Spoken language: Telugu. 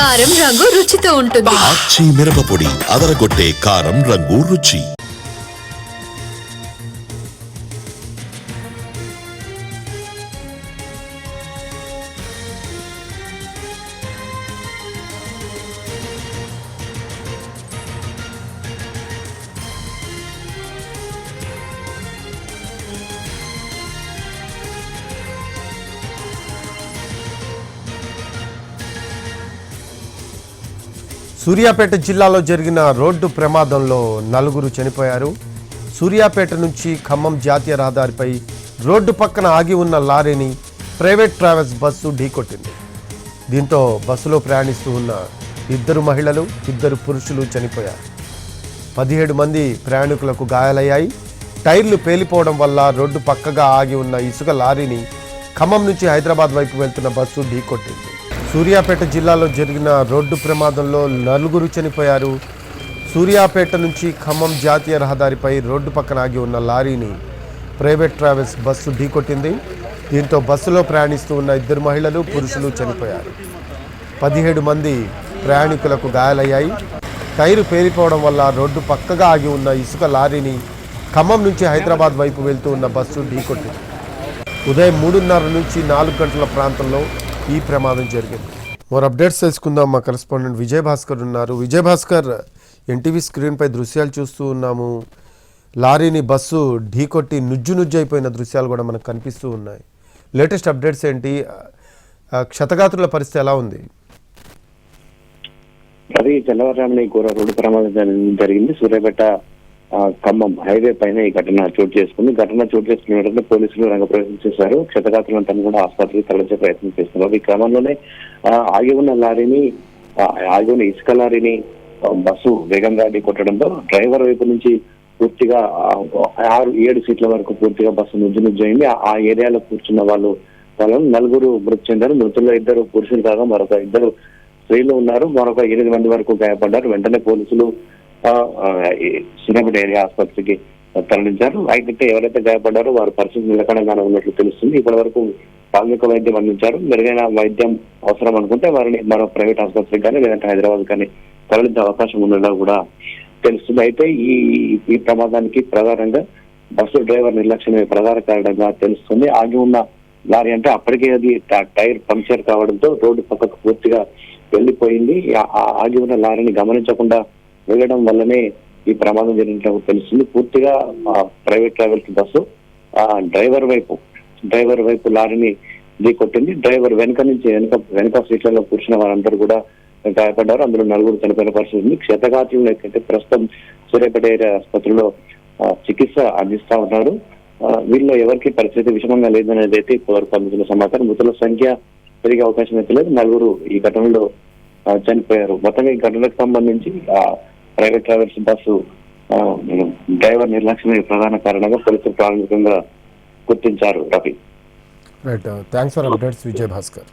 కారం రంగు రుచితో ఉంటుంది. ఆచి మిరపపొడి అదరగొట్టే కారం రంగు రుచి. సూర్యాపేట జిల్లాలో జరిగిన రోడ్డు ప్రమాదంలో 4 చనిపోయారు. సూర్యాపేట నుంచి ఖమ్మం జాతీయ రహదారిపై రోడ్డు పక్కన ఆగి ఉన్న లారీని ప్రైవేట్ ట్రావెల్స్ బస్సు ఢీకొట్టింది. దీంతో బస్సులో ప్రయాణిస్తూ ఉన్న 2 మహిళలు 2 పురుషులు చనిపోయారు. 17 మంది ప్రయాణికులకు గాయాలయ్యాయి. టైర్లు పేలిపోవడం వల్ల రోడ్డు పక్కగా ఆగి ఉన్న ఇసుక లారీని ఖమ్మం నుంచి హైదరాబాద్ వైపు వెళ్తున్న బస్సు ఢీకొట్టింది. సూర్యాపేట జిల్లాలో జరిగిన రోడ్డు ప్రమాదంలో 4 చనిపోయారు. సూర్యాపేట నుంచి ఖమ్మం జాతీయ రహదారిపై రోడ్డు పక్కన ఆగి ఉన్న లారీని ప్రైవేట్ ట్రావెల్స్ బస్సు ఢీకొట్టింది. దీంతో బస్సులో ప్రయాణిస్తూ ఉన్న 2 మహిళలు పురుషులు చనిపోయారు. 17 మంది ప్రయాణికులకు గాయాలయ్యాయి. టైరు పేలిపోవడం వల్ల రోడ్డు పక్కగా ఆగి ఉన్న ఇసుక లారీని ఖమ్మం నుంచి హైదరాబాద్ వైపు వెళ్తూ ఉన్న బస్సు ఢీకొట్టింది. ఉదయం 3:30 నుంచి 4 గంటల ప్రాంతంలో ఈ ప్రమాదం జరిగింది. మరో అప్డేట్స్ తెలుసుకుందాం. మా కరెస్పాండెంట్ విజయ్ భాస్కర్ ఉన్నారు. విజయ్ భాస్కర్, ఎన్టీవీ స్క్రీన్పై దృశ్యాలు చూస్తూ ఉన్నాము. లారీని బస్సు ఢీకొట్టి నుజ్జు అయిపోయిన దృశ్యాలు కూడా మనకు కనిపిస్తూ ఉన్నాయి. లేటెస్ట్ అప్డేట్స్ ఏంటి? క్షతగాత్రుల పరిస్థితి ఎలా ఉంది? అది తెల్లవారుజామున ఘోర రోడ్డు ప్రమాదం జరిగింది. సూర్యాపేట ఖమ్మం హైవే పైన ఈ ఘటన చోటు చేసుకుంది. ఘటన చోటు చేసుకున్న వెంటనే పోలీసులు రంగప్రవేశం చేశారు. క్షతగాత్రులంతా కూడా ఆసుపత్రికి తరలించే ప్రయత్నం చేస్తున్నారు. ఈ క్రమంలోనే ఆగి ఉన్న లారీని ఆగి ఉన్న ఇసుక లారీని బస్సు వేగంగా కొట్టడంతో డ్రైవర్ వైపు నుంచి పూర్తిగా 6-7 సీట్ల వరకు పూర్తిగా బస్సు నుజ్జు అయింది. ఆ ఏరియాలో కూర్చున్న వాళ్ళను 4 మృతి చెందారు. మృతుల్లో 2 పురుషులు కాగా మరొక 2 స్త్రీలు ఉన్నారు. మరొక 8 మంది వరకు గాయపడ్డారు. వెంటనే పోలీసులు సూర్యాపేట ఏరియా ఆసుపత్రికి తరలించారు. అయితే ఎవరైతే గాయపడ్డారో వారి పరిస్థితి నిలకడగానే ఉన్నట్లు తెలుస్తుంది. ఇప్పటి వరకు ప్రాథమిక వైద్యం అందించారు. మెరుగైన వైద్యం అవసరం అనుకుంటే వారిని మరో ప్రైవేట్ ఆసుపత్రికి కానీ లేదంటే హైదరాబాద్ కానీ తరలించే అవకాశం ఉన్నట్లు కూడా తెలుస్తుంది. అయితే ఈ ప్రమాదానికి ప్రధానంగా బస్సు డ్రైవర్ నిర్లక్ష్యమే ప్రధాన కారణంగా తెలుస్తుంది. ఆగి ఉన్న లారీ అంటే అప్పటికే అది టైర్ పంక్చర్ కావడంతో రోడ్డు పక్కకు పూర్తిగా వెళ్లిపోయింది. ఆగి ఉన్న లారీని గమనించకుండా వెళ్ళడం వల్లనే ఈ ప్రమాదం జరిగినట్టు తెలుస్తుంది. పూర్తిగా ప్రైవేట్ ట్రావెల్స్ బస్సు డ్రైవర్ వైపు లారీని ఢీకొట్టింది. డ్రైవర్ వెనక సీట్లలో కూర్చున్న వారందరూ కూడా గాయపడ్డారు. అందులో 4 చనిపోయిన పరిస్థితి ఉంది. క్షతగాత్రులు అయితే ప్రస్తుతం సూర్యాపేట ఏరియా ఆసుపత్రిలో చికిత్స అందిస్తా ఉన్నారు. వీళ్ళు ఎవరికి పరిస్థితి విషమంగా లేదనేది అయితే ఇప్పటివరకు అందుతున్న సమాచారం. మృతుల సంఖ్య పెరిగే అవకాశం అయితే లేదు. 4 ఈ ఘటనలో చనిపోయారు. మొత్తంగా ఈ ఘటనకు సంబంధించి ప్రైవేట్ ట్రావెల్స్ బస్సు డ్రైవర్ నిర్లక్ష్యమే ప్రధాన కారణంగా పోలీసులు ప్రాథమికంగా గుర్తించారు. Rafi, right, thanks for updates Vijay Bhaskar.